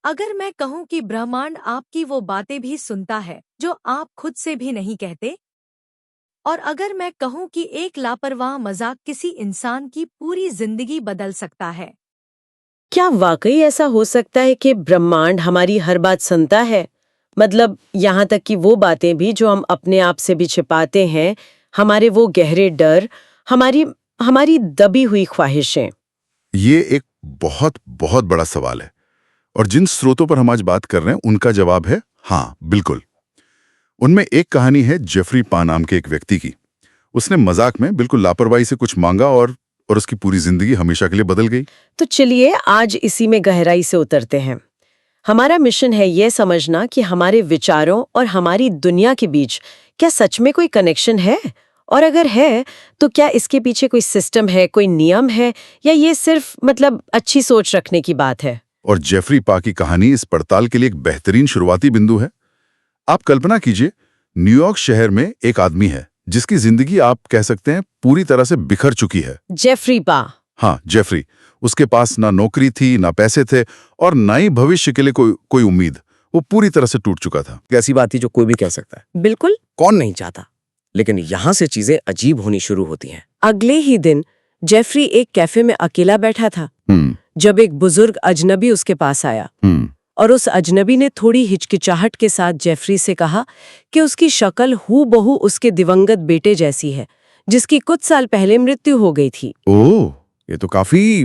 अगर मैं कहूँ कि ब्रह्मांड आपकी वो बातें भी सुनता है जो आप खुद से भी नहीं कहते, और अगर मैं कहूँ कि एक लापरवाह मजाक किसी इंसान की पूरी जिंदगी बदल सकता है। क्या वाकई ऐसा हो सकता है कि ब्रह्मांड हमारी हर बात सुनता है? मतलब यहाँ तक कि वो बातें भी जो हम अपने आप से भी छिपाते हैं, हमारे वो गहरे डर, हमारी हमारी दबी हुई ख्वाहिशें। ये एक बहुत बहुत बड़ा सवाल है और जिन स्रोतों पर हम आज बात कर रहे हैं उनका जवाब है हाँ, बिल्कुल। उनमें एक कहानी है जेफरी पा नाम के एक व्यक्ति की। उसने मजाक में बिल्कुल लापरवाही से कुछ मांगा और उसकी पूरी जिंदगी हमेशा के लिए बदल गई। तो चलिए आज इसी में गहराई से उतरते हैं। हमारा मिशन है ये समझना कि हमारे विचारों और हमारी दुनिया के बीच क्या सच में कोई कनेक्शन है, और अगर है तो क्या इसके पीछे कोई सिस्टम है, कोई नियम है, या ये सिर्फ अच्छी सोच रखने की बात है। और जेफरी पा की कहानी इस पड़ताल के लिए एक बेहतरीन शुरुआती बिंदु है। आप कल्पना कीजिए, न्यूयॉर्क शहर में एक आदमी है जिसकी जिंदगी आप कह सकते हैं पूरी तरह से बिखर चुकी है। जेफरी पा। हाँ, जेफरी। उसके पास ना नौकरी थी, ना पैसे थे और ना ही भविष्य के लिए कोई उम्मीद। वो पूरी तरह से टूट चुका था। ऐसी बात थी जो कोई भी कह सकता है। बिल्कुल। कौन नहीं चाहता। लेकिन यहाँ से चीजें अजीब होनी शुरू होती हैं। अगले ही दिन जेफरी एक कैफे में अकेला बैठा था जब एक बुजुर्ग अजनबी उसके पास आया और उस अजनबी ने थोड़ी हिचकिचाहट के साथ जेफरी से कहा कि उसकी शक्ल हूबहू उसके दिवंगत बेटे जैसी है, जिसकी कुछ साल पहले मृत्यु हो गई थी। ओह, ये तो काफी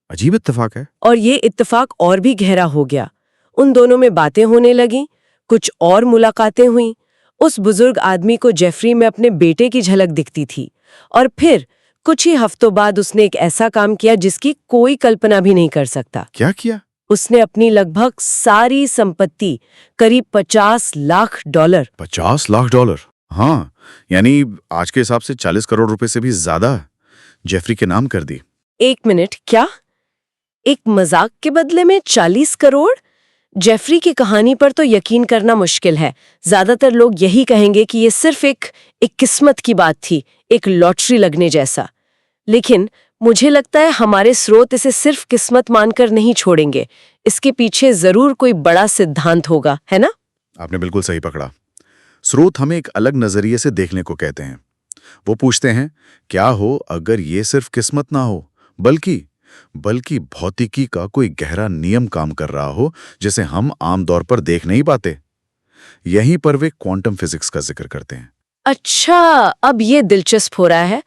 अजीब इत्तेफाक है। और ये इत्तेफाक और भी गहरा हो गया। उन दोनों में बातें होने लगीं, कुछ और मुलाकातें हुईं। उस बुजुर्ग आदमी को जेफरी में अपने बेटे की झलक दिखती थी, और फिर कुछ ही हफ्तों बाद उसने एक ऐसा काम किया जिसकी कोई कल्पना भी नहीं कर सकता। क्या किया? उसने अपनी लगभग सारी संपत्ति, करीब $50 लाख। $50 लाख? हाँ, यानी आज के हिसाब से 40 करोड़ रुपए से भी ज्यादा जेफरी के नाम कर दी। एक मिनट, क्या एक मजाक के बदले में 40 करोड़? जेफरी की कहानी पर तो यकीन करना मुश्किल है। ज्यादातर लोग यही कहेंगे कि ये सिर्फ एक किस्मत की बात थी, एक लॉटरी लगने जैसा। लेकिन मुझे लगता है हमारे स्रोत इसे सिर्फ किस्मत मानकर नहीं छोड़ेंगे। इसके पीछे जरूर कोई बड़ा सिद्धांत होगा, है ना? आपने बिल्कुल सही पकड़ा। स्रोत हमें एक अलग नजरिए से देखने को कहते हैं। वो पूछते हैं, क्या हो अगर ये सिर्फ किस्मत ना हो, बल्कि भौतिकी का कोई गहरा नियम काम कर रहा हो जिसे हम आमतौर पर देख नहीं पाते। यहीं पर वे क्वांटम फिजिक्स का जिक्र करते हैं। अच्छा, अब ये दिलचस्प हो रहा है।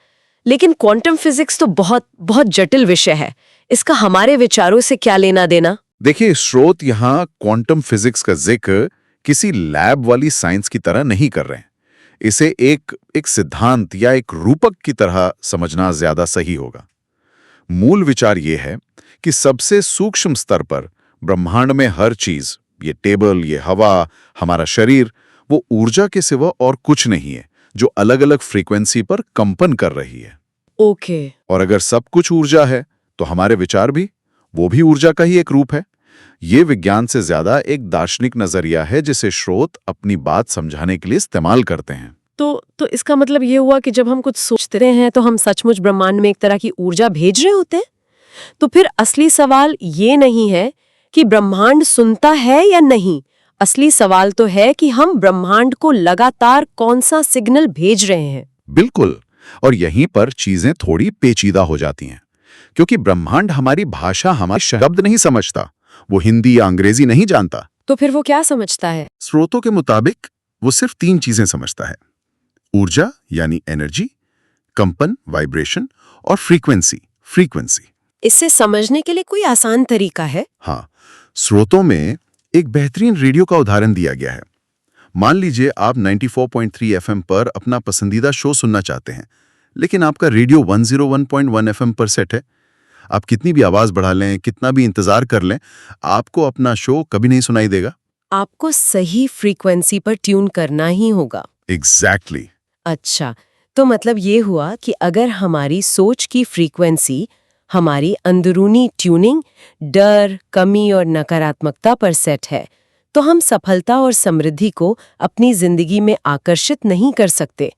लेकिन क्वांटम फिजिक्स तो बहुत बहुत जटिल विषय है। इसका हमारे विचारों से क्या लेना देना? देखिए, स्रोत यहाँ क्वांटम फिजिक्स का जिक्र किसी लैब वाली साइंस की तरह नहीं कर रहे हैं। इसे एक सिद्धांत या एक रूपक की तरह समझना ज्यादा सही होगा। मूल विचार ये है कि सबसे सूक्ष्म स्तर पर ब्रह्मांड में हर चीज, ये टेबल, ये हवा, हमारा शरीर, वो ऊर्जा के सिवा और कुछ नहीं है जो अलग अलग फ्रीक्वेंसी पर कंपन कर रही है। ओके। और अगर सब कुछ ऊर्जा है तो हमारे विचार भी, वो भी ऊर्जा का ही एक रूप है। ये विज्ञान से ज्यादा एक दार्शनिक नजरिया है जिसे स्रोत अपनी बात समझाने के लिए इस्तेमाल करते हैं। तो इसका मतलब ये हुआ कि जब हम कुछ सोचते हैं तो हम सचमुच ब्रह्मांड में एक तरह की ऊर्जा भेज रहे होते हैं। तो फिर असली सवाल ये नहीं है कि ब्रह्मांड सुनता है या नहीं। असली सवाल तो है कि हम ब्रह्मांड को लगातार कौन सा सिग्नल भेज रहे हैं। बिल्कुल। और यहीं पर चीजें थोड़ी पेचीदा हो जाती हैं, क्योंकि ब्रह्मांड हमारी भाषा, हमारे शब्द नहीं समझता। वो हिंदी या अंग्रेजी नहीं जानता। तो फिर वो क्या समझता है? स्रोतों के मुताबिक वो सिर्फ 3 चीजें समझता है: ऊर्जा यानी एनर्जी, कंपन वाइब्रेशन, और फ्रीक्वेंसी। इससे समझने के लिए कोई आसान तरीका है? हाँ, स्रोतों में एक बेहतरीन रेडियो का उदाहरण दिया गया है। मान लीजिए आप 94.3 एफएम पर अपना पसंदीदा शो सुनना चाहते हैं, लेकिन आपका रेडियो 101.1 एफएम पर सेट है। आप कितनी भी आवाज बढ़ा लें, कितना भी इंतजार कर लें, आपको अपना शो कभी नहीं सुनाई देगा। आपको सही फ्रीक्वेंसी पर ट्यून करना ही होगा। एग्जैक्टली। अच्छा, तो मतलब ये हुआ कि अगर हमारी सोच की फ्रीक्वेंसी, हमारी अंदरूनी ट्यूनिंग डर, कमी और नकारात्मकता पर सेट है, तो हम सफलता और समृद्धि को अपनी जिंदगी में आकर्षित नहीं कर सकते।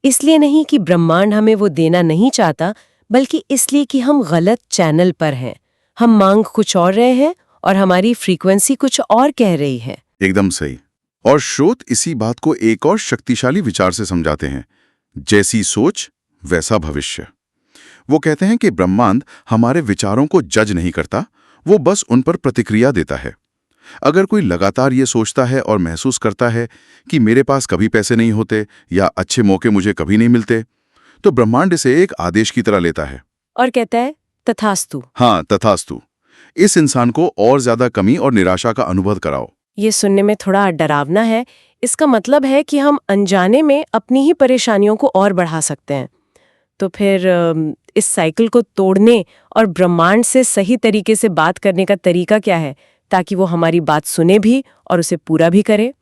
इसलिए नहीं कि ब्रह्मांड हमें वो देना नहीं चाहता, बल्कि इसलिए कि हम गलत चैनल पर हैं। हम मांग कुछ और रहे हैं और हमारी फ्रीक्वेंसी कुछ और कह रही है। एकदम सही। और स्रोत इसी बात को एक और शक्तिशाली विचार से समझाते हैं, जैसी सोच वैसा भविष्य। वो कहते हैं कि ब्रह्मांड हमारे विचारों को जज नहीं करता, वो बस उन पर प्रतिक्रिया देता है। अगर कोई लगातार ये सोचता है और महसूस करता है कि मेरे पास कभी पैसे नहीं होते या अच्छे मौके मुझे कभी नहीं मिलते, तो ब्रह्मांड इसे एक आदेश की तरह लेता है और कहता है तथास्तु। हाँ, तथास्तु। इस इंसान को और ज्यादा कमी और निराशा का अनुभव कराओ। ये सुनने में थोड़ा डरावना है। इसका मतलब है कि हम अनजाने में अपनी ही परेशानियों को और बढ़ा सकते हैं। तो फिर इस साइकिल को तोड़ने और ब्रह्मांड से सही तरीके से बात करने का तरीका क्या है, ताकि वो हमारी बात सुने भी और उसे पूरा भी करे?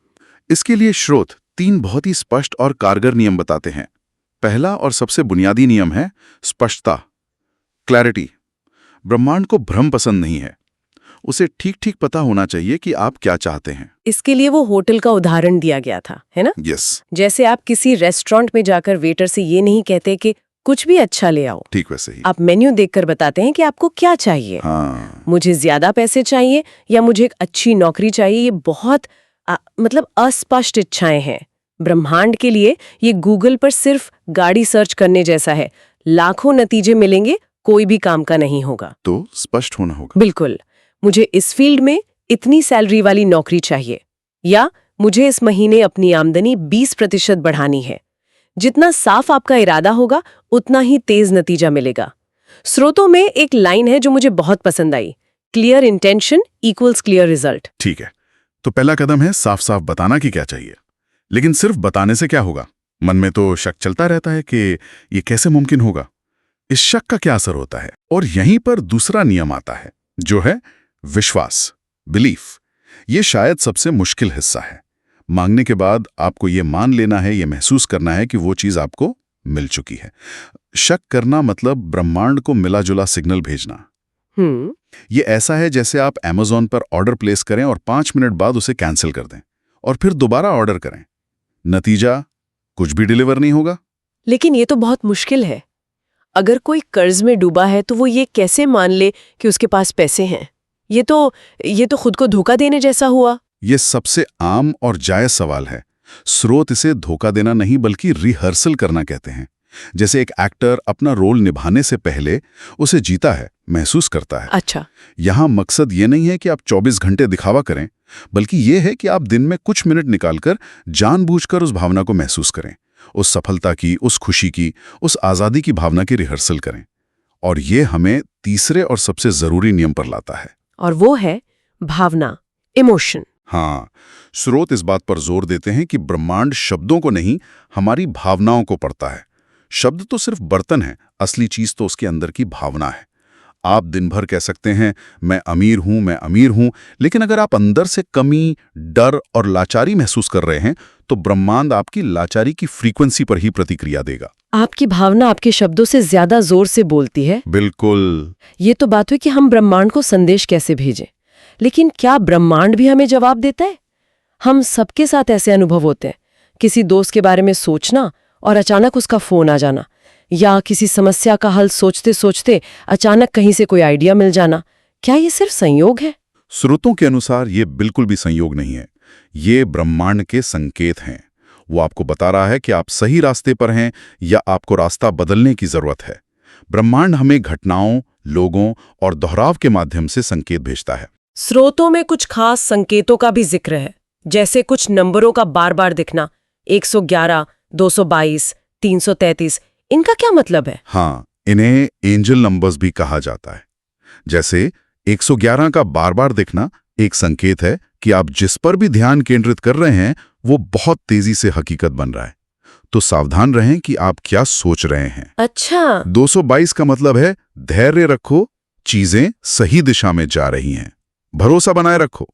इसके लिए स्रोत 3 बहुत ही स्पष्ट और कारगर नियम बताते हैं। पहला और सबसे बुनियादी नियम है स्पष्टता, क्लैरिटी। ब्रह्मांड को भ्रम पसंद नहीं है, उसे ठीक ठीक पता होना चाहिए कि आप क्या चाहते हैं। इसके लिए वो होटल का उदाहरण दिया गया था, है ना? यस, जैसे आप किसी रेस्टोरेंट में जाकर वेटर से ये नहीं कहते कि कुछ भी अच्छा ले आओ, ठीक वैसे ही। आप मेन्यू देखकर बताते हैं कि आपको क्या चाहिए। हाँ, मुझे ज्यादा पैसे चाहिए या मुझे एक अच्छी नौकरी चाहिए, ये बहुत मतलब अस्पष्ट इच्छाएं हैं। ब्रह्मांड के लिए ये गूगल पर सिर्फ गाड़ी सर्च करने जैसा है। लाखों नतीजे मिलेंगे, कोई भी काम का नहीं होगा। तो स्पष्ट होना होगा। बिल्कुल, मुझे इस फील्ड में इतनी सैलरी वाली नौकरी चाहिए, या मुझे इस महीने अपनी आमदनी 20% बढ़ानी है। जितना साफ आपका इरादा होगा, उतना ही तेज नतीजा मिलेगा। स्रोतों में एक लाइन है जो मुझे बहुत पसंद आई, clear intention equals clear result. ठीक है, तो पहला कदम है साफ साफ बताना कि क्या चाहिए। लेकिन सिर्फ बताने से क्या होगा? मन में तो शक चलता रहता है कि ये कैसे मुमकिन होगा। इस शक का क्या असर होता है? और यहीं पर दूसरा नियम आता है, जो है विश्वास, बिलीफ। ये शायद सबसे मुश्किल हिस्सा है। मांगने के बाद आपको ये मान लेना है, ये महसूस करना है कि वो चीज आपको मिल चुकी है। शक करना मतलब ब्रह्मांड को मिला जुला सिग्नल भेजना। ये ऐसा है जैसे आप Amazon पर ऑर्डर प्लेस करें और 5 मिनट बाद उसे कैंसिल कर दें और फिर दोबारा ऑर्डर करें। नतीजा कुछ भी डिलीवर नहीं होगा। लेकिन ये तो बहुत मुश्किल है। अगर कोई कर्ज में डूबा है तो वो ये कैसे मान ले कि उसके पास पैसे हैं? ये तो खुद को धोखा देने जैसा हुआ। ये सबसे आम और जायज सवाल है। स्रोत इसे धोखा देना नहीं बल्कि रिहर्सल करना कहते हैं। जैसे एक एक्टर अपना रोल निभाने से पहले उसे जीता है, महसूस करता है। अच्छा, यहाँ मकसद ये नहीं है कि आप 24 घंटे दिखावा करें, बल्कि ये है कि आप दिन में कुछ मिनट निकालकर जानबूझकर उस भावना को महसूस करें, उस सफलता की, उस खुशी की, उस आज़ादी की भावना की रिहर्सल करें। और ये हमें तीसरे और सबसे जरूरी नियम पर लाता है, और वो है भावना, इमोशन। हाँ, स्रोत इस बात पर जोर देते हैं कि ब्रह्मांड शब्दों को नहीं, हमारी भावनाओं को पढ़ता है। शब्द तो सिर्फ बर्तन है, असली चीज तो उसके अंदर की भावना है। आप दिन भर कह सकते हैं मैं अमीर हूं, मैं अमीर हूं, लेकिन अगर आप अंदर से कमी, डर और लाचारी महसूस कर रहे हैं, तो ब्रह्मांड आपकी लाचारी की फ्रीक्वेंसी पर ही प्रतिक्रिया देगा। आपकी भावना आपके शब्दों से ज्यादा जोर से बोलती है। बिल्कुल। ये तो बात हुई कि हम ब्रह्मांड को संदेश कैसे भेजें, लेकिन क्या ब्रह्मांड भी हमें जवाब देता है? हम सबके साथ ऐसे अनुभव होते हैं, किसी दोस्त के बारे में सोचना और अचानक उसका फोन आ जाना, या किसी समस्या का हल सोचते सोचते अचानक कहीं से कोई आइडिया मिल जाना। क्या ये सिर्फ संयोग है? स्रोतों के अनुसार ये बिल्कुल भी संयोग नहीं है। ये ब्रह्मांड के संकेत हैं। वो आपको बता रहा है कि आप सही रास्ते पर हैं या आपको रास्ता बदलने की जरूरत है। ब्रह्मांड हमें घटनाओं, लोगों और दोहराव के माध्यम से संकेत भेजता है। स्रोतों में कुछ खास संकेतों का भी जिक्र है, जैसे कुछ नंबरों का बार बार दिखना, 111, 222, 333। इनका क्या मतलब है? हाँ, इन्हें एंजल नंबर्स भी कहा जाता है। जैसे 111 का बार बार दिखना एक संकेत है कि आप जिस पर भी ध्यान केंद्रित कर रहे हैं वो बहुत तेजी से हकीकत बन रहा है। तो सावधान रहें कि आप क्या सोच रहे हैं। अच्छा। 222 का मतलब है धैर्य रखो, चीजें सही दिशा में जा रही हैं, भरोसा बनाए रखो।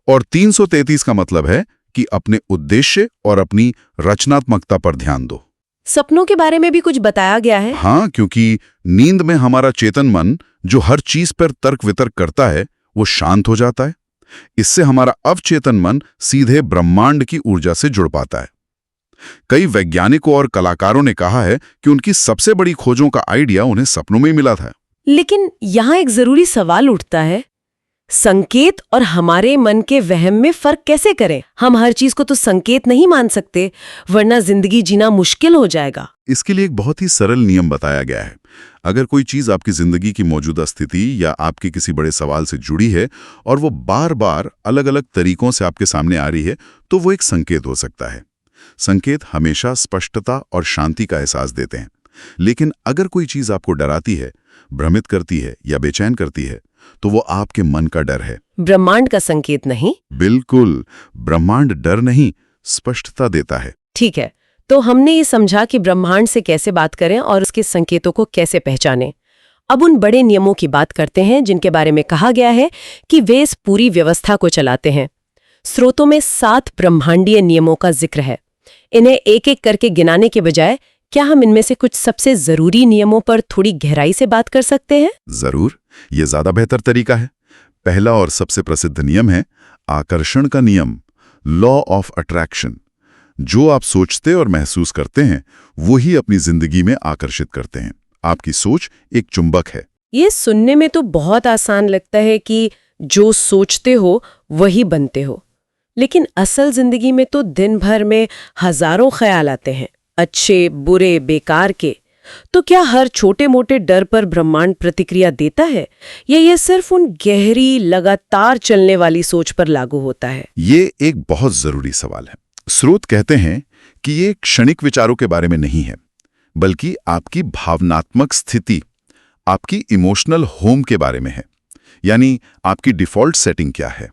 और 333 का मतलब है कि अपने उद्देश्य और अपनी रचनात्मकता पर ध्यान दो। सपनों के बारे में भी कुछ बताया गया है? हाँ, क्योंकि नींद में हमारा चेतन मन जो हर चीज पर तर्क वितर्क करता है वो शांत हो जाता है। इससे हमारा अवचेतन मन सीधे ब्रह्मांड की ऊर्जा से जुड़ पाता है। कई वैज्ञानिकों और कलाकारों ने कहा है कि उनकी सबसे बड़ी खोजों का आइडिया उन्हें सपनों में ही मिला था। लेकिन यहाँ एक जरूरी सवाल उठता है, संकेत और हमारे मन के वहम में फर्क कैसे करें? हम हर चीज को तो संकेत नहीं मान सकते, वरना जिंदगी जीना मुश्किल हो जाएगा। इसके लिए एक बहुत ही सरल नियम बताया गया है। अगर कोई चीज आपकी जिंदगी की मौजूदा स्थिति या आपके किसी बड़े सवाल से जुड़ी है और वो बार बार अलग अलग तरीकों से आपके सामने आ रही है, तो वो एक संकेत हो सकता है। संकेत हमेशा स्पष्टता और शांति का एहसास देते हैं। लेकिन अगर कोई चीज आपको डराती है, भ्रमित करती है या बेचैन करती है, तो वो आपके मन का डर है। ब्रह्मांड का संकेत नहीं? बिल्कुल, ब्रह्मांड डर नहीं, स्पष्टता देता है। ठीक है, तो हमने ये समझा कि ब्रह्मांड से कैसे बात करें और उसके संकेतों को कैसे पहचानें। अब उन बड़े नियमों की बात करते हैं जिनके बारे में कहा गया है कि वे इस पूरी व्यवस्था को चलाते हैं। स्रोतों में 7 ब्रह्मांडीय नियमों का जिक्र है। इन्हें एक एक करके गिनाने के बजाय क्या हम इनमें से कुछ सबसे जरूरी नियमों पर थोड़ी गहराई से बात कर सकते हैं? जरूर, ये ज्यादा बेहतर तरीका है। पहला और सबसे प्रसिद्ध नियम है आकर्षण का नियम, लॉ ऑफ अट्रैक्शन। जो आप सोचते और महसूस करते हैं, वो ही अपनी जिंदगी में आकर्षित करते हैं। आपकी सोच एक चुंबक है। ये सुनने में तो बहुत आसान लगता है कि जो सोचते हो वही बनते हो, लेकिन असल जिंदगी में तो दिन भर में हजारों ख्याल आते हैं, अच्छे, बुरे, बेकार के। तो क्या हर छोटे मोटे डर पर ब्रह्मांड प्रतिक्रिया देता है, या ये सिर्फ उन गहरी, लगातार चलने वाली सोच पर लागू होता है? ये एक बहुत जरूरी सवाल है। स्रोत कहते हैं कि ये क्षणिक विचारों के बारे में नहीं है, बल्कि आपकी भावनात्मक स्थिति, आपकी इमोशनल होम के बारे में है। यानी आपकी डिफॉल्ट सेटिंग क्या है।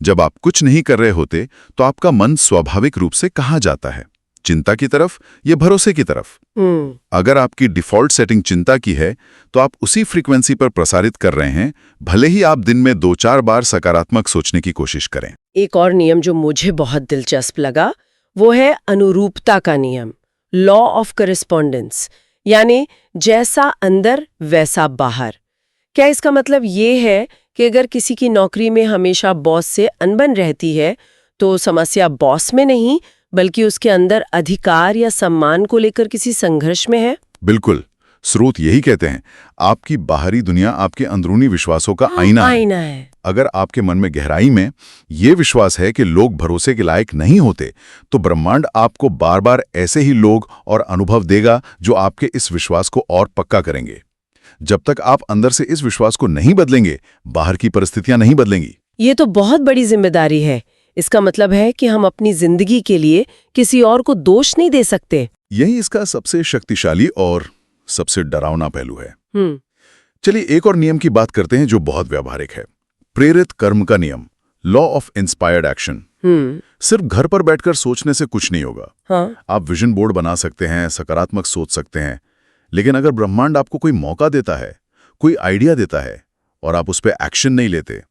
जब आप कुछ नहीं कर रहे होते, तो आपका मन स्वाभाविक रूप से कहाँ जाता है? चिंता की तरफ या भरोसे की तरफ? अगर आपकी डिफॉल्ट सेटिंग चिंता की है, तो आप उसी फ्रीक्वेंसी पर प्रसारित कर रहे हैं, भले ही आप दिन में 2-4 बार सकारात्मक सोचने की कोशिश करें। एक और नियम जो मुझे बहुत दिलचस्प लगा, वो है अनुरूपता का नियम, लॉ ऑफ करेस्पॉन्डेंस। यानी जैसा अंदर वैसा बाहर। क्या इसका मतलब ये है कि अगर किसी की नौकरी में हमेशा बॉस से अनबन रहती है, तो समस्या बॉस में नहीं, बल्कि उसके अंदर अधिकार या सम्मान को लेकर किसी संघर्ष में है? बिल्कुल, स्रोत यही कहते हैं, आपकी बाहरी दुनिया आपके अंदरूनी विश्वासों का आईना है। अगर आपके मन में गहराई में ये विश्वास है कि लोग भरोसे के लायक नहीं होते, तो ब्रह्मांड आपको बार बार ऐसे ही लोग और अनुभव देगा जो आपके इस विश्वास को और पक्का करेंगे। जब तक आप अंदर से इस विश्वास को नहीं बदलेंगे, बाहर की परिस्थितियां नहीं बदलेंगी। ये तो बहुत बड़ी जिम्मेदारी है। इसका मतलब है कि हम अपनी जिंदगी के लिए किसी और को दोष नहीं दे सकते। यही इसका सबसे शक्तिशाली और सबसे डरावना पहलू है। चलिए एक और नियम की बात करते हैं जो बहुत व्यावहारिक है, प्रेरित कर्म का नियम, लॉ ऑफ इंस्पायर्ड एक्शन। सिर्फ घर पर बैठकर सोचने से कुछ नहीं होगा। हाँ। आप विजन बोर्ड बना सकते हैं, सकारात्मक सोच सकते हैं, लेकिन अगर ब्रह्मांड आपको कोई मौका देता है, कोई आइडिया देता है और आप उस पर एक्शन नहीं लेते,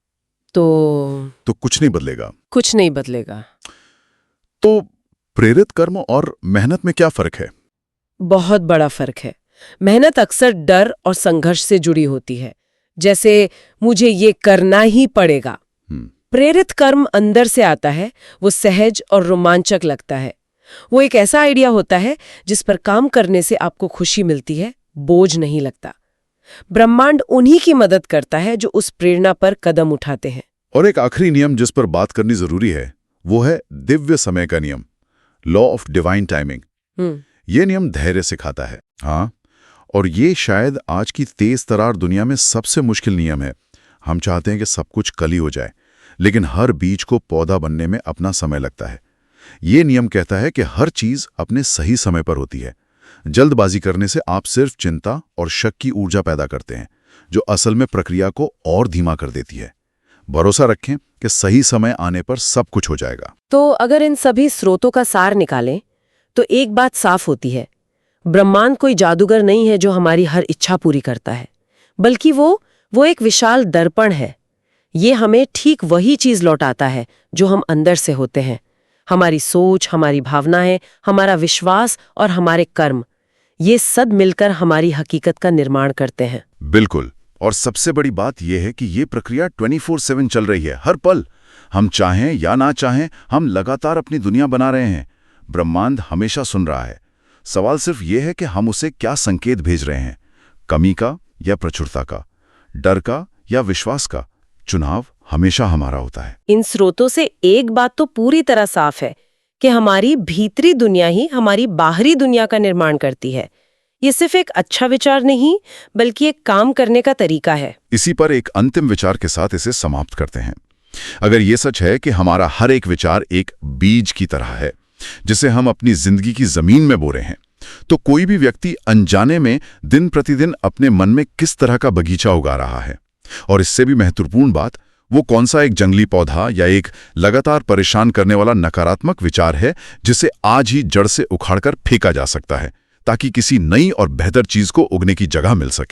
तो कुछ नहीं बदलेगा। कुछ नहीं बदलेगा। तो प्रेरित कर्म और मेहनत में क्या फर्क है? बहुत बड़ा फर्क है। मेहनत अक्सर डर और संघर्ष से जुड़ी होती है, जैसे मुझे ये करना ही पड़ेगा। प्रेरित कर्म अंदर से आता है, वो सहज और रोमांचक लगता है। वो एक ऐसा आइडिया होता है जिस पर काम करने से आपको खुशी मिलती है, बोझ नहीं लगता। ब्रह्मांड उन्हीं की मदद करता है जो उस प्रेरणा पर कदम उठाते हैं। और एक आखिरी नियम जिस पर बात करनी जरूरी है, वो है दिव्य समय का नियम, लॉ ऑफ डिवाइन टाइमिंग। ये नियम धैर्य सिखाता है। हाँ, और ये शायद आज की तेज तरार दुनिया में सबसे मुश्किल नियम है। हम चाहते हैं कि सब कुछ कल ही हो जाए, लेकिन हर बीज को पौधा बनने में अपना समय लगता है। ये नियम कहता है कि हर चीज अपने सही समय पर होती है। जल्दबाजी करने से आप सिर्फ चिंता और शक की ऊर्जा पैदा करते हैं, जो असल में प्रक्रिया को और धीमा कर देती है। भरोसा रखें कि सही समय आने पर सब कुछ हो जाएगा। तो अगर इन सभी स्रोतों का सार निकालें, तो एक बात साफ होती है, ब्रह्मांड कोई जादूगर नहीं है जो हमारी हर इच्छा पूरी करता है, बल्कि वो एक विशाल दर्पण है। ये हमें ठीक वही चीज लौटाता है जो हम अंदर से होते हैं। हमारी सोच, हमारी भावनाएं, हमारा विश्वास और हमारे कर्म, ये सब मिलकर हमारी हकीकत का निर्माण करते हैं। बिल्कुल, और सबसे बड़ी बात यह है कि ये प्रक्रिया 24/7 चल रही है, हर पल। हम चाहें या ना चाहें, हम लगातार अपनी दुनिया बना रहे हैं। ब्रह्मांड हमेशा सुन रहा है। सवाल सिर्फ ये है कि हम उसे क्या संकेत भेज रहे हैं, कमी का या प्रचुरता का, डर का या विश्वास का। चुनाव हमेशा हमारा होता है। इन स्रोतों से एक बात तो पूरी तरह साफ है कि हमारी भीतरी दुनिया ही हमारी बाहरी दुनिया का निर्माण करती है। ये सिर्फ एक अच्छा विचार नहीं, बल्कि एक काम करने का तरीका है। इसी पर एक अंतिम विचार के साथ इसे समाप्त करते हैं। अगर ये सच है कि हमारा हर एक विचार एक बीज की तरह है जिसे हम अपनी जिंदगी की जमीन में बो रहे हैं, तो कोई भी व्यक्ति अनजाने में दिन प्रतिदिन अपने मन में किस तरह का बगीचा उगा रहा है। और इससे भी महत्वपूर्ण बात, वो कौन सा एक जंगली पौधा या एक लगातार परेशान करने वाला नकारात्मक विचार है जिसे आज ही जड़ से उखाड़कर फेंका जा सकता है, ताकि किसी नई और बेहतर चीज को उगने की जगह मिल सके।